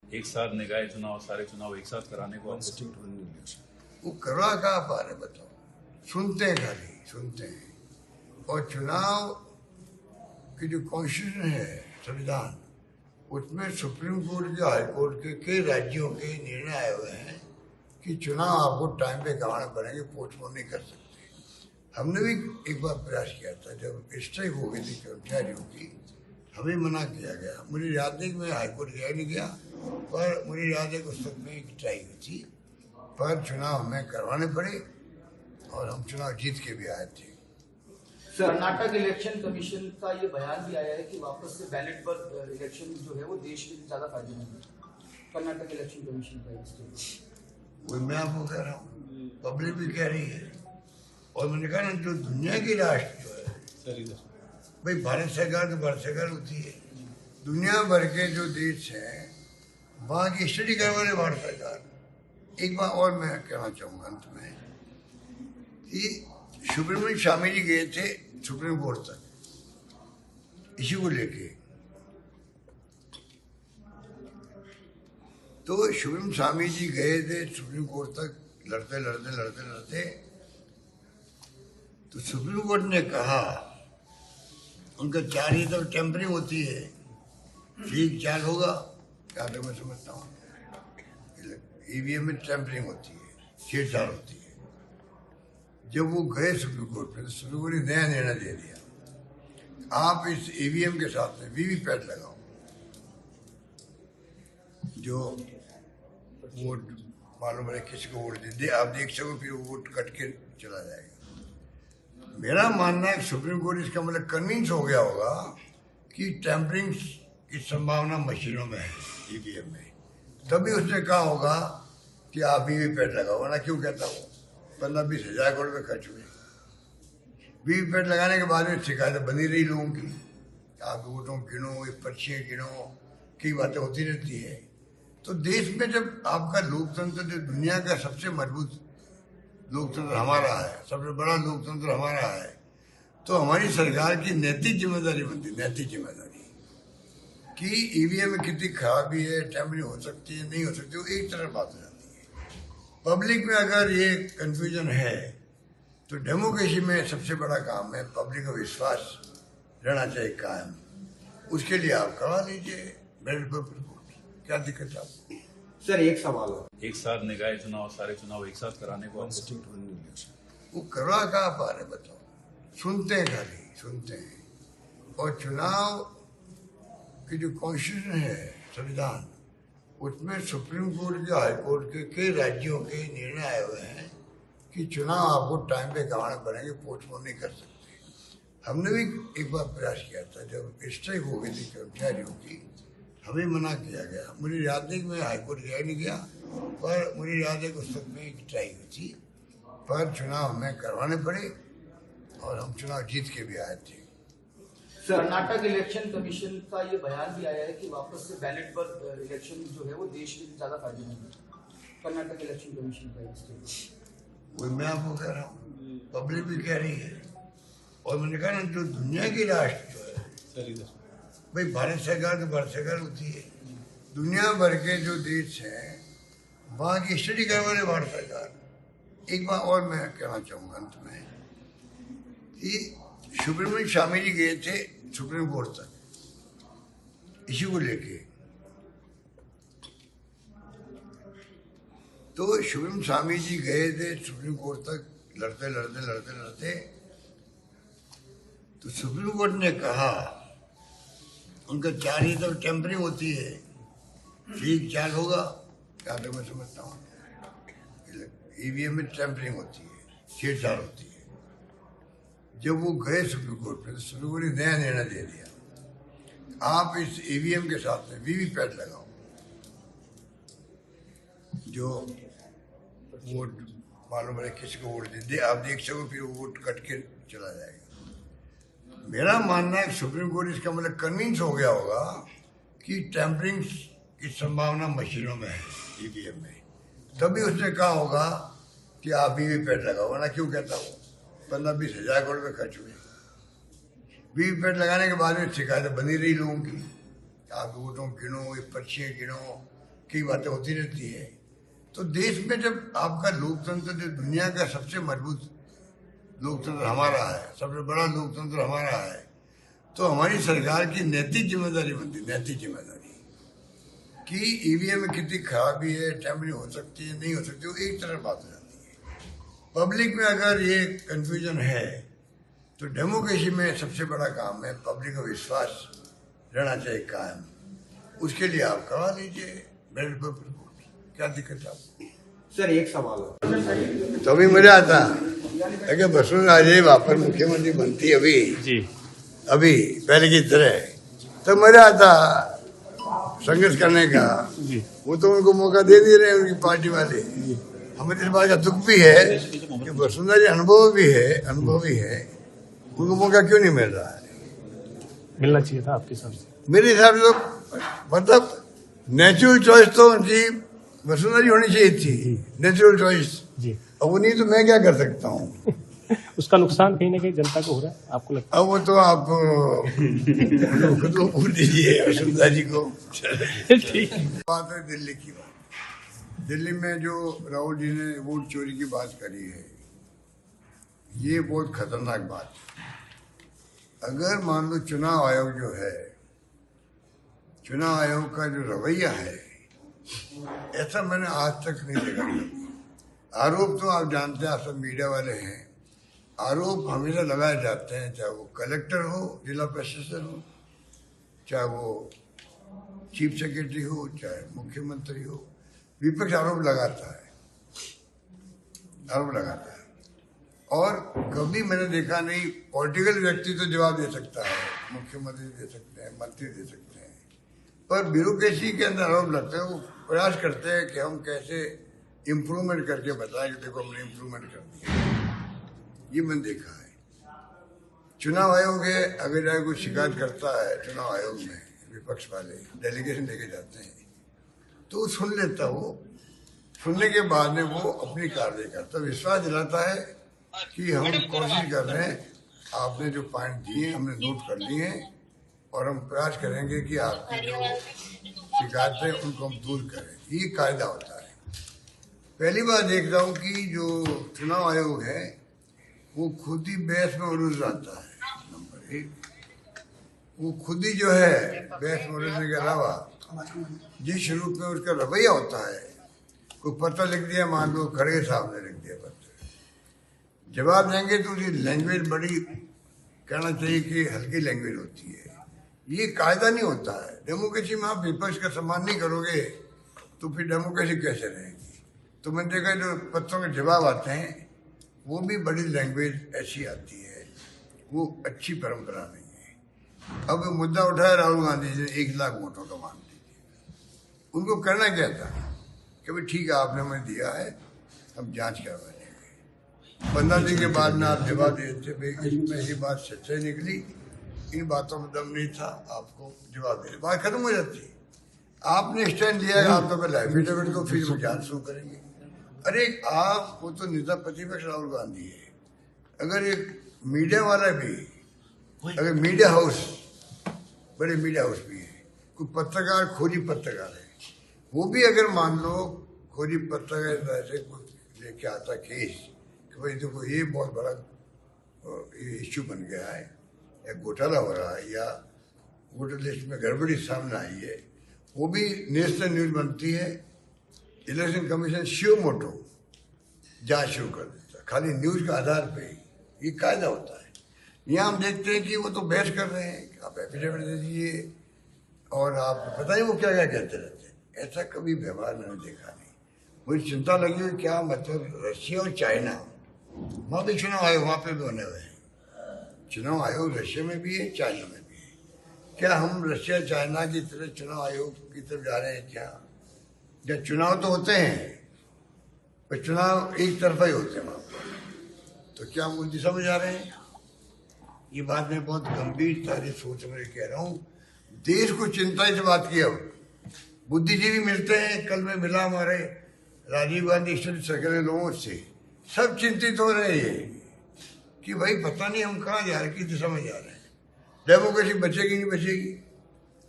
एक साथ निकाय चुनाव, सारे चुनाव एक साथ कराने को वो करवा कहाँ पा रहे बताओ। सुनते हैं, खाली सुनते हैं। और चुनाव की जो कॉन्स्टिट्यूशन है, संविधान, उसमें सुप्रीम कोर्ट के, हाई कोर्ट के कई राज्यों के निर्णय आए हुए हैं कि चुनाव आपको टाइम पे कराने पड़ेंगे, पोस्टपोन नहीं कर सकते। हमने भी एक बार प्रयास किया था जब स्ट्राइक हो गई थी कर्मचारियों की, हमें मना किया गया। मुझे याद नहीं कि मैं हाईकोर्ट गया नहीं गया, पर मुझे याद है कि उस वक्त में एक स्ट्राइक हुई थी, पर चुनाव हमें करवाने पड़े और हम चुनाव जीत के भी आए थे। कर्नाटक इलेक्शन कमीशन का ये बयान भी आया है कि वापस से बैलेट पर इलेक्शन जो है वो देश के लिए ज्यादा फायदेमंद है। कर्नाटक इलेक्शन कमीशन का वही मैं आपको कह रहा हूँ, पब्लिक भी कह रही है। और मैंने कहा ना, जो दुनिया की राष्ट्र जो है, भाई भारत सरकार तो भारत सरकार होती है, दुनिया भर के जो देश हैं वहाँ की स्टडी करवाने भारत सरकार। एक बार और मैं कहना चाहूँगा अंत में कि सुब्रमण्यम स्वामी जी गए थे सुप्रीम कोर्ट तक इसी को लेके, तो सुब्रमण्यम स्वामी जी गए थे सुप्रीम कोर्ट तक, लड़ते लड़ते लड़ते लड़ते, तो सुप्रीम कोर्ट ने कहा, उनका चाल ही तो टेम्परिंग होती है, ठीक चाल होगा, क्या तक मैं समझता हूँ, ईवीएम में टेम्परिंग होती है, छेड़छाड़ होती है। जब वो गए सुप्रीम कोर्ट में, तो सुप्रीम कोर्ट ने नया निर्णय दे दिया, आप इस ईवीएम के साथ में वीवीपैट लगाओ, जो वोट मालूम है किसी को वोट दे, आप देख सको, फिर वो वोट कट के चला जाएगा। मेरा मानना है सुप्रीम कोर्ट इसका मतलब कन्विंस हो गया होगा कि टेम्परिंग की संभावना मशीनों में है, ईवीएम में, तभी उसने कहा होगा कि आप वीवीपैट लगाओ। वरना क्यों कहता वो 15-20 हज़ार करोड़ रुपये खर्च हुए। वीवीपैट लगाने के बाद में शिकायतें बनी रही लोगों की, आप वोटों गिनो, पर्चियाँ गिनो, कई बातें होती रहती है। तो देश में जब आपका लोकतंत्र, जो दुनिया का सबसे मजबूत लोकतंत्र हमारा है, सबसे बड़ा लोकतंत्र हमारा है, तो हमारी सरकार की नैतिक जिम्मेदारी बनती है, नैतिक जिम्मेदारी, कि ईवीएम में कितनी खराबी है, टेम्परिंग हो सकती है, नहीं हो सकती, वो एक तरफ बात हो जाती है। पब्लिक में अगर ये कंफ्यूजन है, तो डेमोक्रेसी में सबसे बड़ा काम है पब्लिक का विश्वास रहना चाहिए कायम। उसके लिए आप करवा लीजिए बैलेट पेपर रिपोर्ट, क्या दिक्कत है आपको? सर एक सवाल है, एक साथ निकाय चुनाव, सारे चुनाव एक साथ कराने को वो करवा कहाँ पा रहे बताओ। सुनते हैं, खाली सुनते हैं। और चुनाव की जो कॉन्स्टिट्यूशन है, संविधान, उसमें सुप्रीम कोर्ट के, हाई कोर्ट के कई राज्यों के निर्णय आए हुए हैं कि चुनाव आपको टाइम पे कराने पड़ेंगे, पोस्टपोन नहीं कर सकते। हमने भी एक बार प्रयास किया था जब स्ट्राइक हो गई थी कर्मचारियों की, हमें मना किया गया। मुझे याद नहीं कि मैं हाईकोर्ट गया नहीं गया, पर मुझे याद है कि उस वक्त में एक स्ट्राइक हुई थी, पर चुनाव हमें करवाने पड़े और हम चुनाव जीत के भी आए थे। कर्नाटक इलेक्शन कमीशन का ये बयान भी आया है कि वापस से बैलेट पर इलेक्शन जो है वो देश के लिए ज्यादा फायदेमंद है। कर्नाटक इलेक्शन कमीशन का वही मैं आपको कह रहा हूँ, पब्लिक भी कह रही है। और मैंने कहा ना, जो दुनिया की राष्ट्र जो है, भाई भारत सरकार तो भारत सरकार होती है, दुनिया भर के जो देश हैं वहाँ की स्टडी करवाने भारत सरकार। एक बार और मैं कहना चाहूँगा अंत में कि सुब्रमण्यम स्वामी जी गए थे सुप्रीम कोर्ट तक इसी को लेके, तो सुब्रमण्यम स्वामी जी गए थे सुप्रीम कोर्ट तक, लड़ते लड़ते लड़ते लड़ते, तो सुप्रीम कोर्ट ने कहा, उनका चाल ही तो टेम्परिंग होती है, ठीक चाल होगा, क्या तक मैं समझता हूँ, ईवीएम में टेम्परिंग होती है, छेड़छाड़ होती है। जब वो गए सुप्रीम कोर्ट में, तो सुप्रीम कोर्ट ने नया निर्णय दे दिया, आप इस ईवीएम के साथ में वीवीपैट लगाओ, जो वोट मालूम है किसी को वोट दे, आप देख सको, फिर वो वोट कट के चला जाएगा। मेरा मानना है सुप्रीम कोर्ट इसका मतलब कन्विंस हो गया होगा कि टेम्परिंग की संभावना मशीनों में है, ईवीएम में, तभी उसने कहा होगा कि आप वीवीपैट लगाओ। वरना क्यों कहता वो 15-20 हज़ार करोड़ रुपये खर्च हुए। वीवीपैट लगाने के बाद में शिकायतें बनी रही लोगों की, आप वोटों गिनो, पर्चियाँ गिनो, कई बातें होती रहती है। तो देश में जब आपका लोकतंत्र, जो दुनिया का सबसे मजबूत लोकतंत्र हमारा है, सबसे बड़ा लोकतंत्र हमारा है, तो हमारी सरकार की नैतिक जिम्मेदारी बनती है, नैतिक जिम्मेदारी कि ईवीएम में कितनी खराबी है, टैम्परिंग हो सकती है, नहीं हो सकती, वो एक तरफ बात हो जाती है। पब्लिक में अगर ये कंफ्यूजन है तो डेमोक्रेसी में सबसे बड़ा काम है पब्लिक का विश्वास रहना चाहिए कायम। उसके लिए आप करवा लीजिए बैलेट पेपर रिपोर्ट, क्या दिक्कत है आपको? सर एक सवाल है। तो अभी मजा आता अगर वसुंधरा राजे वापस मुख्यमंत्री बनती अभी पहले की तरह, तो मजा आता संघर्ष करने का। वो तो उनको मौका दे नहीं रहे उनकी पार्टी वाले। हमें इस बात का दुख भी है कि वसुंधरा जी अनुभवी है, उनको मौका क्यों नहीं मिल रहा है? मिलना चाहिए था आपके हिसाब से। मेरे हिसाब से तो मतलब नेचुरल चॉइस तो उनकी वसुंधरा जी होनी चाहिए थी, नेचुरल चॉइस। जी, अब वो नहीं तो मैं क्या कर सकता हूँ? उसका नुकसान कहीं ना कहीं जनता को हो रहा है, आपको लगता अब वो तो आप खुद को पूछ दीजिए वसुंधरा जी को। है? ठीक है। बात है दिल्ली की बात। दिल्ली में जो राहुल जी ने वोट चोरी की बात करी है, ये बहुत खतरनाक बात है। अगर मान लो चुनाव आयोग जो है, चुनाव आयोग का जो रवैया है, ऐसा मैंने आज तक नहीं देखा। आरोप तो आप जानते हैं, आप सब मीडिया वाले हैं, आरोप हमेशा लगाए जाते हैं, चाहे वो कलेक्टर हो, जिला प्रशासन हो, चाहे वो चीफ सेक्रेटरी हो, चाहे मुख्यमंत्री हो, विपक्ष आरोप लगाता है। और कभी मैंने देखा नहीं, पॉलिटिकल व्यक्ति तो जवाब दे सकता है, मुख्यमंत्री दे सकते हैं, मंत्री दे सकते हैं, पर ब्यूरोक्रेसी के अंदर आरोप लगता है। वो प्रयास करते हैं कि हम कैसे इम्प्रूवमेंट करके बताएं कि देखो हमने इम्प्रूवमेंट कर दिया। ये मैंने देखा है। चुनाव आयोग है, अगर जाए कोई शिकायत करता है चुनाव आयोग में, विपक्ष वाले डेलीगेशन लेके जाते हैं, तो सुन लेता। वो सुनने के बाद में वो अपनी कार्रवाई करता, विश्वास दिलाता है कि हम कोशिश कर रहे हैं, आपने जो पॉइंट दिए हमने नोट कर लिए हैं और हम प्रयास करेंगे कि आपकी जो शिकायतें उनको हम दूर करें। ये कायदा होता है। पहली बार देख रहा हूँ कि जो चुनाव आयोग है वो खुद ही बहस में उलझ जाता है। नंबर एक, वो खुद ही जो है बहस में उलझने के अलावा जिस रूप में उसका रवैया होता है, कोई पत्र लिख दिया, मान लो खड़गे साहब ने लिख दिया पत्र, जवाब देंगे तो उसकी लैंग्वेज बड़ी, कहना चाहिए कि हल्की लैंग्वेज होती है। ये कायदा नहीं होता है। डेमोक्रेसी में आप विपक्ष का सम्मान नहीं करोगे तो फिर डेमोक्रेसी कैसे रहेगी? तो मैंने देखा जो पत्रों के जवाब आते हैं वो भी बड़ी लैंग्वेज ऐसी आती है, वो अच्छी परंपरा नहीं है। अब मुद्दा उठाया राहुल गांधी जी ने 1 लाख वोटों का, मान लीजिए उनको करना क्या था कि भाई ठीक है आपने हमें दिया है, हम जांच करवा लेंगे। 15 दिन के बाद में आप जवाब दे देते भाई इसमें ये बात सच्चाई निकली, इन बातों में दम नहीं था, आपको जवाब दे, बात खत्म हो जाती। आपने स्टैंड लिया है, आप तो पहले एफिडेविट को फिर वो जांच शुरू करेंगे। अरे आप, वो तो नेता प्रतिपक्ष राहुल गांधी है, अगर एक मीडिया वाला भी, अगर मीडिया हाउस, बड़े मीडिया हाउस भी है, कोई पत्रकार खोजी पत्रकार है, वो भी अगर मान लो खोजी पत्रकार ऐसे लेके आता केस कि भाई देखो ये बहुत बड़ा इश्यू बन गया है, या घोटाला हो रहा है, या वोटर लिस्ट में गड़बड़ी सामने आई है, वो भी नेशनल न्यूज बनती है। इलेक्शन कमीशन शिव मोटो जांच शुरू कर देता, खाली न्यूज के आधार पे ही, ये कायदा होता है। यहाँ हम देखते हैं कि वो तो बहस कर रहे हैं कि आप एफिडेविट दे दीजिए और आप पता ही वो क्या क्या कहते रहते हैं। ऐसा कभी व्यवहार मैंने देखा नहीं। मुझे चिंता लगी हुई क्या मतलब रशिया और चाइना, वहाँ भी चुनाव आयोग वहाँ पे भी होने हुए हैं। चुनाव आयोग रशिया में भी है, चाइना में भी है। क्या हम रशिया चाइना की तरह चुनाव आयोग की तरफ जा रहे हैं क्या? जब चुनाव तो होते हैं पर चुनाव एक तरफा ही होते हैं वहाँ पर, तो क्या हम उस दिशा में जा रहे हैं? ये बात मैं बहुत गंभीरता से सोच में कह रहा हूँ। देश को चिंता इस बात की, अब बुद्धिजीवी मिलते हैं, कल मैं मिला हमारे राजीव गांधी स्टडी सर्कल के लोगों से, सब चिंतित हो रहे हैं कि भाई पता नहीं हम कहाँ जा रहे हैं, किस दिशा में जा रहे हैं। डेमोक्रेसी बचेगी नहीं बचेगी?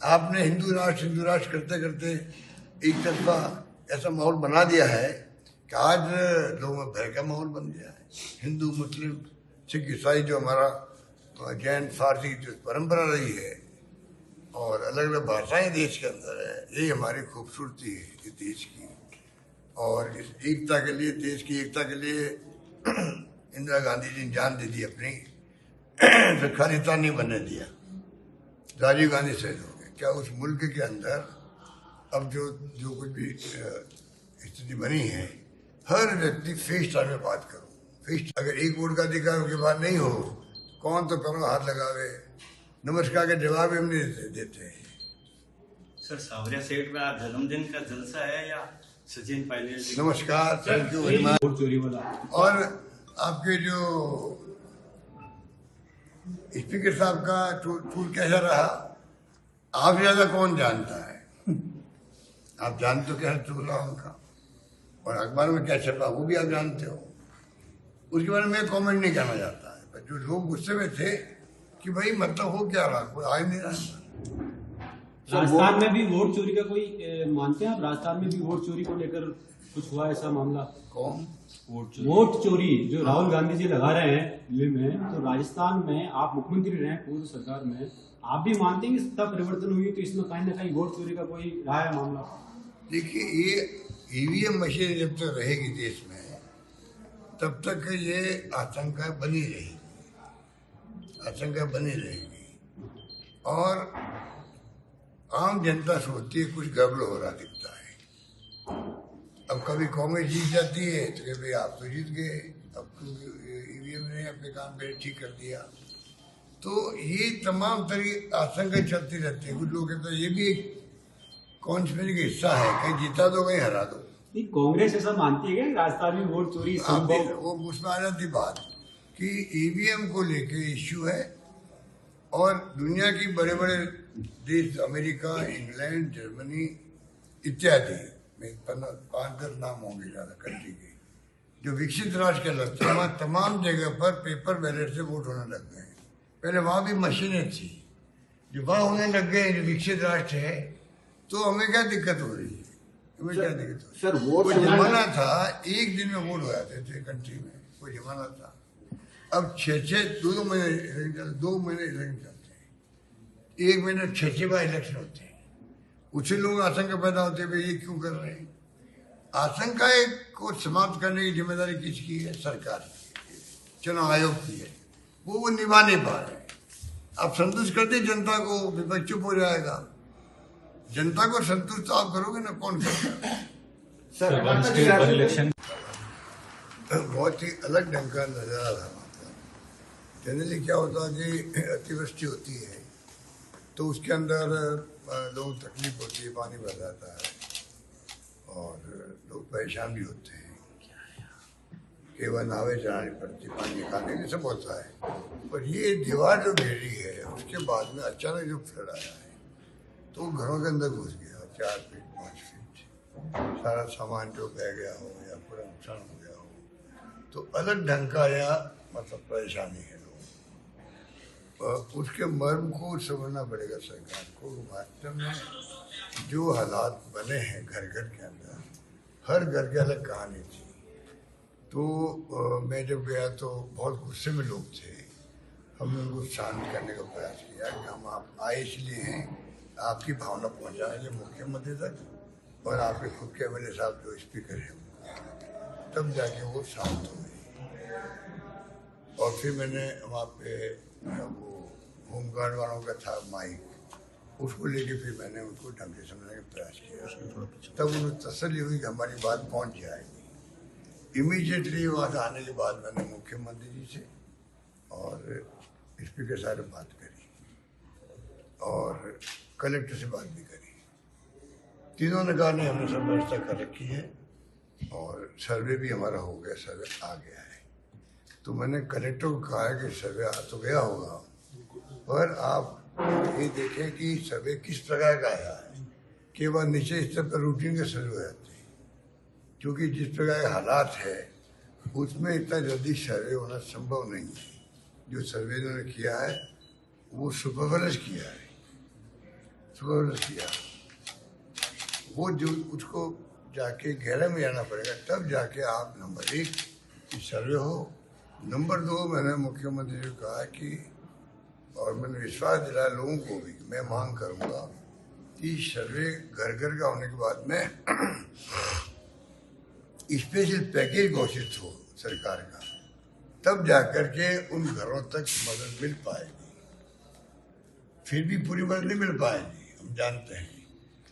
आपने हिंदू राष्ट्र करते करते एक तरफा ऐसा माहौल बना दिया है कि आज लोगों में भय का माहौल बन गया है। हिंदू, मुस्लिम, सिख, ईसाई जो हमारा जैन, फारसी जो परंपरा रही है और अलग अलग भाषाएं देश के अंदर है, यही हमारी खूबसूरती है इस देश की। और इस एकता के लिए, देश की एकता के लिए इंदिरा गांधी जी ने जान दे दी अपनी, तो खालिस्तान नहीं बनने दिया। राजीव गांधी शहीद हो गए। क्या उस मुल्क के अंदर अब जो कुछ भी स्थिति बनी है, हर व्यक्ति फेस टाइम में बात करो। फेस अगर एक वोट का अधिकार उनके बाद नहीं हो, कौन तो करो हाथ लगावे, नमस्कार के जवाब हम नहीं देते हैं। सर, सावरिया सेठ में आज जन्मदिन का जलसा है या सचिन पायलट जी? नमस्कार, thank you very much. Vote चोरी वाला और आपके जो स्पीकर साहब का टूर कैसा रहा, आप ज्यादा कौन जानता है? आप जानते हो कैसा टूर रहा उनका, और अखबार में क्या छपा वो भी आप जानते हो। उसके बारे में मैं कमेंट नहीं करना चाहता है, पर जो लोग गुस्से में थे कि भाई मतलब हो क्या रहा, कोई आ ही नहीं रहा। राजस्थान में भी वोट चोरी का कोई मानते हैं आप? राजस्थान में भी वोट चोरी को लेकर कुछ हुआ ऐसा मामला? कौन वोट चोरी जो राहुल गांधी जी लगा रहे हैं दिल्ली में, तो राजस्थान में आप मुख्यमंत्री रहे हैं पूर्व सरकार में, आप भी मानते हैं कि सत्ता परिवर्तन हुई तो इसमें कहीं ना कहीं वोट चोरी का कोई रहा है मामला? देखिए, ये ईवीएम मशीन जब तक रहेगी देश में, तब तक ये आशंका बनी रहेगी, आशंका बनी रहेगी। और आम जनता सोचती है कुछ गड़बड़ हो रहा दिखता है। अब कभी कांग्रेस जीत जाती है तो कभी आप तो जीत गए, अब ईवीएम ने अपने काम पे ठीक कर दिया। तो ये तमाम तरह की आशंका चलती रहती है। कुछ लोग कहते हैं ये भी एक कॉन्स्पिरेसी का हिस्सा है, कहीं जीता दो कहीं हरा दो। नहीं, कांग्रेस ऐसा मानती है कि राजस्थान में वोट चोरी संभव? वो उसमें आ जाती बात कि ईवीएम को लेके इश्यू है, और दुनिया की बड़े बड़े देश, अमेरिका, इंग्लैंड, जर्मनी इत्यादि में 5-10 नाम होंगे ज़्यादा कंट्री के, जो विकसित राष्ट्र कहलाते हैं, वहाँ तमाम जगह पर पेपर बैलेट से वोट होने लग गए। पहले वहाँ भी मशीनें थी, जो वहाँ होने लग गए, जो विकसित राष्ट्र है, तो हमें क्या दिक्कत हो रही है? हमें क्या दिक्कत हो रही है? सर, वोट कोई जमाना था एक दिन में वोट हो जाते थे कंट्री में, कोई जमाना था। अब 2 महीने इलेक्शन, 2 महीने इलेक्शन चलते हैं, 1 महीने 6 बार इलेक्शन होते हैं। उसे लोग आशंका पैदा होते हैं भाई ये क्यों कर रहे हैं। आशंका को समाप्त करने की जिम्मेदारी किसकी है? सरकार की, चुनाव आयोग की है। वो निभा नहीं पा रहे। आप संतुष्ट करते जनता को, विपक्ष चुप हो जाएगा। जनता को संतुष्ट आप करोगे ना, कौन करेगा? सर, इलेक्शन बहुत ही अलग ढंग का नजारा था। जनरली क्या होता है कि अतिवृष्टि होती है तो उसके अंदर लोग तकलीफ होती है, पानी भर जाता है और लोग परेशान भी होते हैं, केवल नावें चलानी पड़ती, पानी निकालने के लिए सब होता है। पर ये दीवार जो घेरी है उसके बाद में अचानक जो फ्लड आया है तो घरों के अंदर घुस गया, 4 फीट 5 फीट, सारा सामान जो बह गया हो या पूरा नुकसान हो गया हो, तो अलग ढंग का या मतलब परेशानी है। उसके मर्म को समझना पड़ेगा सरकार को। वास्तव में जो हालात बने हैं घर घर के अंदर, हर घर के अलग कहानी थी। तो मैं जब गया तो बहुत गुस्से में लोग थे। हमने उनको शांत करने का प्रयास किया कि हम आप आए इसलिए हैं, आपकी भावना पहुंचाएंगे मुख्यमंत्री तक और आपके खुद के एमएलए साहब जो स्पीकर हैं, तब जाके वो शांत हो गए। और फिर मैंने वहाँ पे वो होमगार्ड वालों का था माइक, उसको लेके फिर मैंने उनको ढंग से समझने का प्रयास किया। तब उन्हें तसल्ली हुई कि हमारी बात पहुंच जाएगी। इमीडिएटली वहाँ से आने के बाद मैंने मुख्यमंत्री जी से और स्पीकर साहब से बात करी और कलेक्टर से बात भी करी। तीनों ने कहा नहीं, हमने सब व्यवस्था कर रखी है और सर्वे भी हमारा हो गया, सर्वे आ गया है। तो मैंने कलेक्टर को कहा कि सर्वे आ तो गया होगा, पर आप ये देखें कि सर्वे किस प्रकार का आया है। केवल नीचे स्तर पर रूटीन के सर्वे हो जाते हैं, क्योंकि जिस प्रकार के हालात है उसमें इतना जल्दी सर्वे होना संभव नहीं है। जो सर्वे इन्होंने किया है वो सुपरवाइज किया है, सुपरवाइज किया। वो जो उसको जाके गहरे में जाना पड़ेगा, तब जाके आप नंबर 1 की सर्वे हो। नंबर 2 मैंने मुख्यमंत्री जी को कहा कि, और मैंने विश्वास दिलाया लोगों को भी, मैं मांग करूंगा कि सर्वे घर घर का होने के बाद में स्पेशल पैकेज घोषित हो सरकार का, तब जाकर के उन घरों तक मदद मिल पाएगी। फिर भी पूरी मदद नहीं मिल पाएगी, हम जानते हैं,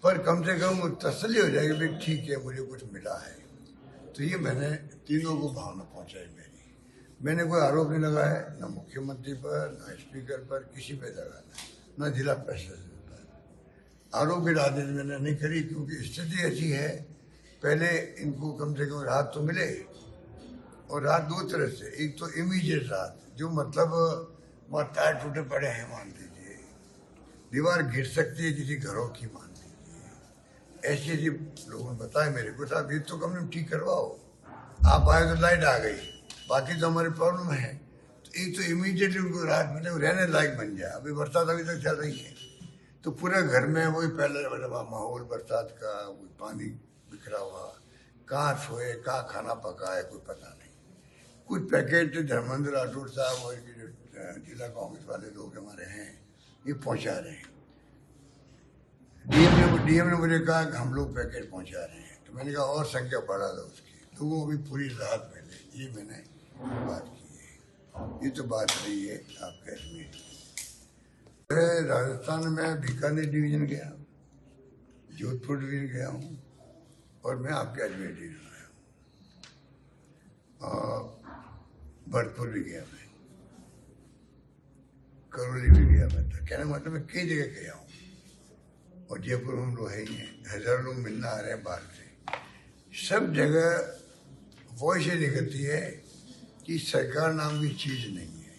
पर कम से कम तसल्ली हो जाएगी भाई ठीक है मुझे कुछ मिला है। तो ये मैंने तीनों को भावना पहुंचाई मेरी। मैंने कोई आरोप नहीं लगाया, ना मुख्यमंत्री पर, ना स्पीकर पर, किसी पे लगाना, ना जिला प्रशासन पर। आरोप की राजनीति मैंने नहीं करी, क्योंकि स्थिति ऐसी है, पहले इनको कम से कम राहत तो मिले, और राहत 2 तरह से। एक तो इमीडिएट राहत, जो मतलब वहाँ टायर टूटे पड़े हैं, मान लीजिए दीवार गिर सकती है किसी घरों की, मान लीजिए ऐसी ऐसी लोगों ने बताया मेरे को, साहब ये तो कम से कम ठीक करवाओ। आप आए तो लाइट आ गई, बाकी तो हमारी प्रॉब्लम है। तो एक तो इमीडिएटली उनको राहत मिले, रहने लायक बन जाए। अभी बरसात अभी तक चल रही है, तो पूरे घर में वही पहले माहौल बरसात का, कोई पानी बिखरा हुआ, कहाँ सोए, कहाँ खाना पकाए, कोई पता नहीं। कुछ पैकेट धर्मेंद्र राठौर साहब और जो जिला कांग्रेस वाले लोग हमारे हैं, ये पहुंचा रहे हैं। डीएम ने मुझे कहा कि हम लोग पैकेट पहुंचा रहे हैं, तो मैंने कहा और संख्या बढ़ा दो उसकी, लोगों को भी पूरी राहत मिले। ये मैंने बात की है। ये तो बात रही है आपके अजमेर की। राजस्थान में बीकानेर डिवीजन गया, जोधपुर डिवीजन गया हूँ, और मैं आपके अजमेर डिवीजन आया हूँ। भरतपुर भी गया मैं, करौली भी गया मैं। तो कहने मतलब मैं कई जगह गया हूँ, और जयपुर में हम लोग है ही हैं, हजारों लोग मिलना आ रहे हैं बाहर से। सब जगह वॉइस ये निकलती है कि सरकार नाम की चीज नहीं है।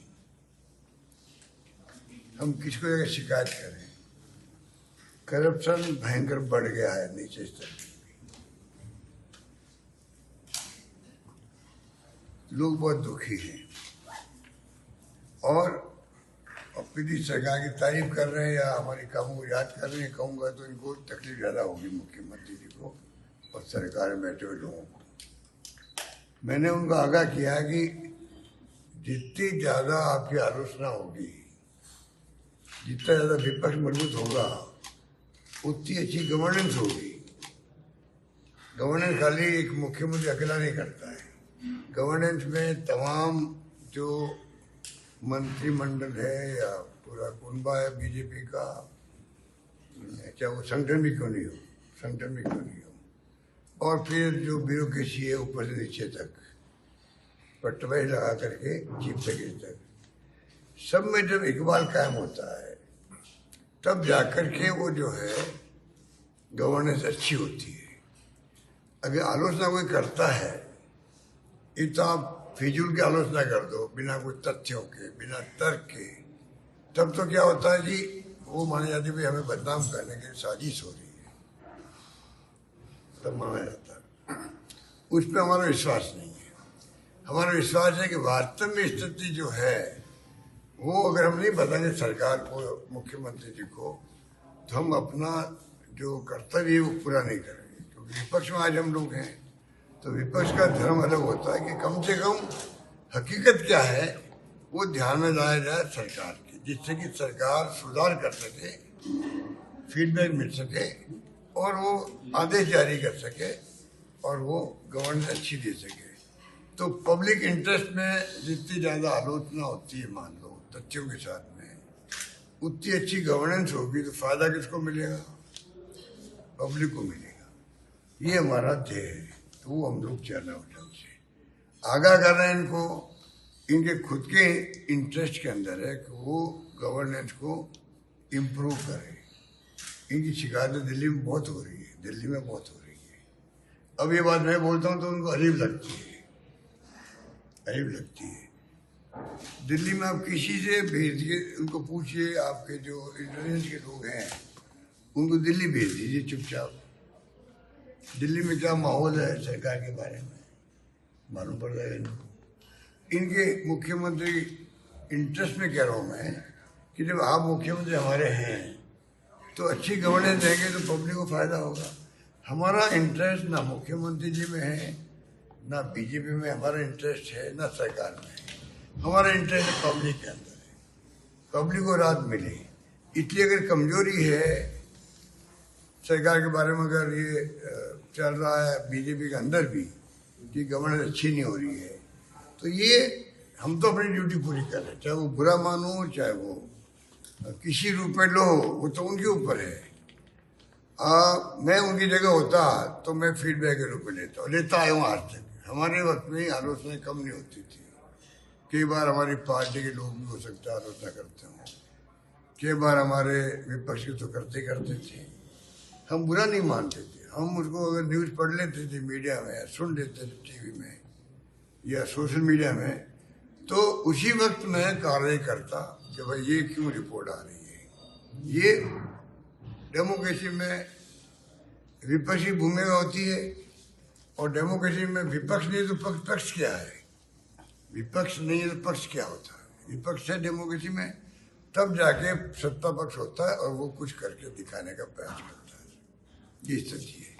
हम किसको जगह शिकायत करें, करप्शन भयंकर बढ़ गया है नीचे स्तर पर। लोग बहुत दुखी हैं, और अपनी सरकार की तारीफ कर रहे हैं या हमारे कामों को याद कर रहे हैं, कहूँगा तो इनको तकलीफ ज़्यादा होगी, मुख्यमंत्री जी को और सरकार में बैठे हुए लोगों को। मैंने उनको आगाह किया कि जितनी ज़्यादा आपकी आलोचना होगी, जितना ज़्यादा विपक्ष मजबूत होगा, उतनी अच्छी गवर्नेंस होगी। गवर्नेंस खाली एक मुख्यमंत्री अकेला नहीं करता है। गवर्नेंस में तमाम जो मंत्रिमंडल है या पूरा कुनबा है बीजेपी का, चाहे वो संगठन भी क्यों नहीं हो, और फिर जो ब्यूरोक्रेसी है ऊपर से नीचे तक, पट्टवाई लगा करके चीफ सेक्रेटरी तक, सब में जब इकबाल कायम होता है, तब जाकर के वो जो है गवर्नेंस अच्छी होती है। अगर आलोचना कोई करता है, एक तो आप फिजूल की आलोचना कर दो बिना कुछ तथ्यों के, बिना तर्क के, तब तो क्या होता है जी, वो माना जाती है हमें बदनाम करने की साजिश हो रही है, तब माना जाता है। उस पर हमारा विश्वास नहीं है। हमारा विश्वास है कि वास्तव में स्थिति जो है, वो अगर हम नहीं बताएंगे सरकार को, मुख्यमंत्री जी को, तो हम अपना जो कर्तव्य है वो पूरा नहीं करेंगे। क्योंकि विपक्ष में आज हम लोग हैं, तो विपक्ष का धर्म अलग होता है कि कम से कम हकीकत क्या है वो ध्यान में लाया जाए सरकार की, जिससे कि सरकार सुधार कर सके, फीडबैक मिल सके, और वो आदेश जारी कर सके, और वो गवर्नेंस अच्छी दे सके। तो पब्लिक इंटरेस्ट में जितनी ज़्यादा आलोचना होती है, मान लो तथ्यों के साथ में, उतनी अच्छी गवर्नेंस होगी, तो फायदा किसको मिलेगा? पब्लिक को मिलेगा। ये हमारा ध्येय है, तो वो हम लोग चल रहे हैं ढंग से आगाह कर रहे हैं इनको। इनके खुद के इंटरेस्ट के अंदर है कि वो गवर्नेंस को इम्प्रूव करें। इनकी शिकायतें दिल्ली में बहुत हो रही है, अब ये बात मैं बोलता हूँ तो उनको अजीब लगती है। दिल्ली में आप किसी से भेज दिए, उनको पूछिए, आपके जो इंटेलिजेंस के लोग हैं उनको दिल्ली भेज दीजिए चुपचाप, दिल्ली में क्या माहौल है सरकार के बारे में मालूम पड़ जाएगा इनको। इनके मुख्यमंत्री इंटरेस्ट में कह रहा हूँ मैं कि जब आप मुख्यमंत्री हमारे हैं तो अच्छी गवर्नेंस देंगे तो पब्लिक को फायदा होगा। हमारा इंटरेस्ट ना मुख्यमंत्री जी में है, ना बीजेपी में हमारा इंटरेस्ट है, ना सरकार में है। हमारा इंटरेस्ट पब्लिक के अंदर है, पब्लिक को राहत मिले। इसलिए अगर कमजोरी है सरकार के बारे में, अगर ये चल रहा है बीजेपी के अंदर भी कि गवर्नेंस अच्छी नहीं हो रही है, तो ये हम तो अपनी ड्यूटी पूरी कर रहे हैं, चाहे वो बुरा मानो चाहे वो किसी रूप में लो, वो तो उनके ऊपर है। मैं उनकी जगह होता तो मैं फीडबैक के रूप में लेता आया हूँ आज तक। हमारे वक्त में आलोचनाएं कम नहीं होती थी। कई बार हमारी पार्टी के लोग भी हो सकता है आलोचना करते हों, कई बार हमारे विपक्ष तो करते थे। हम बुरा नहीं मानते थे, हम उसको अगर न्यूज़ पढ़ लेते थे मीडिया में, सुन लेते थे टीवी में या सोशल मीडिया में, तो उसी वक्त मैं कार्रवाई करता कि भाई ये क्यों रिपोर्ट आ रही है। ये डेमोक्रेसी में विपक्ष की भूमिका होती है, और डेमोक्रेसी में विपक्ष नहीं तो पक्ष क्या है, विपक्ष नहीं है तो पक्ष क्या होता है। विपक्ष है डेमोक्रेसी में, तब जाके सत्ता पक्ष होता है और वो कुछ करके दिखाने का प्रयास करता है। ये स्थिति है,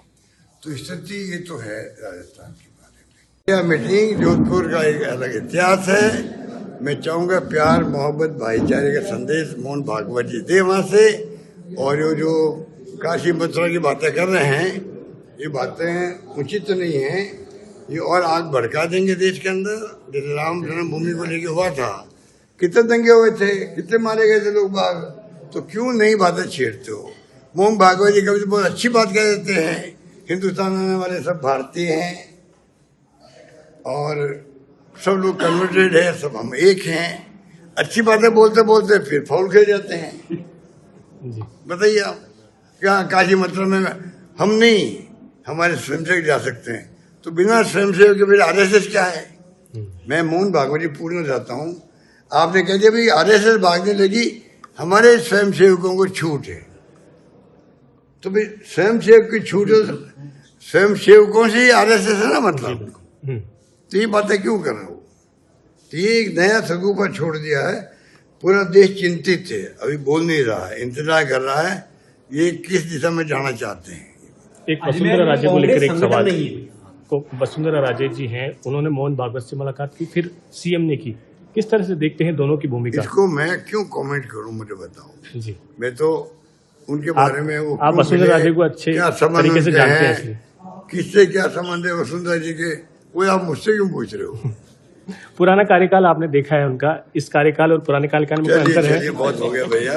तो स्थिति ये तो है राजस्थान के बारे में। यह मीटिंग जोधपुर का एक अलग इतिहास है। मैं चाहूँगा प्यार मोहब्बत भाईचारे का संदेश मोहन भागवत जी दे वहाँ से, और ये जो काशी मथुरा की बातें कर रहे हैं, ये बातें उचित नहीं हैं। ये और आग भड़का देंगे देश के अंदर। जैसे राम जन्मभूमि को लेके हुआ था, कितने दंगे हुए थे, कितने मारे गए थे लोग बाग, तो क्यों नई बातें छेड़ते हो। मोहन भागवत जी कभी तो बहुत अच्छी बात कह देते हैं, हिंदुस्तान आने वाले सब भारतीय हैं और सब लोग कन्वर्टेड है, सब हम एक हैं। अच्छी बातें बोलते बोलते फिर फाउल खेल जाते हैं। बताइए आप, क्या काशी मथुरा में हम नहीं, हमारे स्वयंसेवक जा सकते हैं, तो बिना स्वयंसेवक के फिर आरएसएस क्या है। मैं मोहन भागवत जी पूछना चाहता हूँ, आपने कह दिया भाई आरएसएस भागने लगी, हमारे स्वयंसेवकों को छूट है, तो भाई स्वयंसेवक की छूट है, स्वयंसेवकों से ही आरएसएस है ना, मतलब तो ये बातें क्यों कर रहे हो। तो ये एक नया सगुफा छोड़ दिया है। पूरा देश चिंतित है, अभी बोल नहीं रहा है, इंतजार कर रहा है ये किस दिशा में जाना चाहते हैं। एक वसुंधरा राजे को लेकर एक सवाल को, वसुंधरा राजे जी हैं, उन्होंने मोहन भागवत से मुलाकात की, फिर सीएम ने की। किस तरह से देखते हैं दोनों की भूमिका। इसको मैं क्यों कमेंट करूं, मुझे बताओ जी। मैं तो उनके बारे में वो आप वसुंधरा राजे को अच्छे तरीके से जानते हैं, किससे क्या संबंध है वसुंधरा जी के, वो आप मुझसे क्यों पूछ रहे हो। पुराना कार्यकाल आपने देखा है उनका, इस कार्यकाल और पुराने कार्यकाल में कोई अंतर है। बहुत हो गया भैया।